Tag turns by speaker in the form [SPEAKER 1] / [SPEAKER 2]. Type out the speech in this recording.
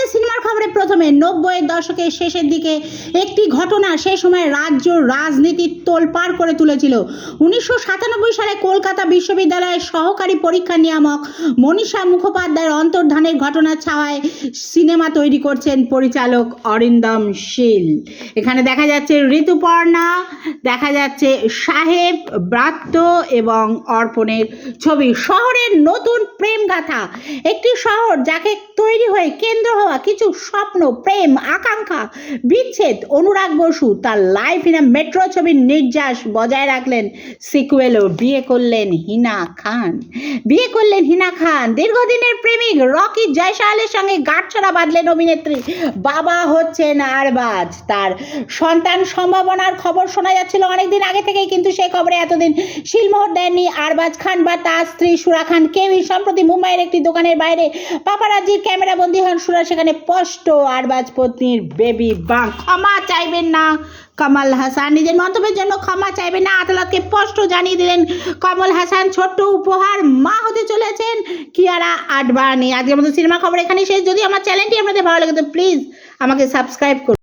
[SPEAKER 1] আমাদের সিনেমার খবরে প্রথমে 90-এর দশকের শেষের দিকে একটি ঘটনা সে সময় রাজ্য রাজনীতির তোলপাড় করে তুলেছিল। 1997 সালে কলকাতা বিশ্ববিদ্যালয়ের সহকারী পরীক্ষা নিয়ামক মনীষা মুখোপাধ্যায়ের অন্তর্ধানের ঘটনার ছায়ায় সিনেমা তৈরি করছেন পরিচালক অরিন্দম শীল। এখানে দেখা যাচ্ছে ঋতুপর্ণা, দেখা যাচ্ছে সাহেব, ব্রাত্য এবং অর্পণের ছবি। শহরের নতুন প্রেম গাথা, একটি শহর যাকে তৈরি হয়ে কেন্দ্র হওয়া কিছু স্বপ্ন, প্রেম, আকাঙ্ক্ষা, বিচ্ছেদ। অনুরাগ বসু তার লাইফ ইন আ মেট্রো ছবির নির্যাস বজায় রাখলেন সিকুয়েলও। বিয়ে করলেন হিনা খান। দীর্ঘদিনের প্রেমিক রকি জয়সালের সঙ্গে গাঁটছড়া বাঁধলেন অভিনেত্রী। বাবা হচ্ছেন আরবাজ। তার সন্তান সম্ভাবনার খবর শোনা যাচ্ছিল অনেকদিন আগে থেকেই, কিন্তু সেই খবরে এতদিন শিলমোহর দেননি আরবাজ খান বা তার স্ত্রী সুরা খান কেউই। সম্প্রতি মুম্বাইয়ের একটি দোকানের বাইরে পাপারাজির ক্যামেরা বন্দী হন সুরা। সেখানে স্পষ্ট আরবাজ পত্নীর বেবি বাঁ। ক্ষমা চাইবেন না কমল হাসান, নিজের মন্তব্যের জন্য ক্ষমা চাইবেন না, আদালতকে স্পষ্ট জানিয়ে দিলেন কমল হাসান। ছোট্ট উপহার, মা হতে চলেছেন কিয়ারা আডবাণী। আজকের মতো সিনেমা খবর এখানেই শেষ। যদি আমার চ্যানেলটি আপনাদের ভালো লাগে তো প্লিজ আমাকে সাবস্ক্রাইব করুন।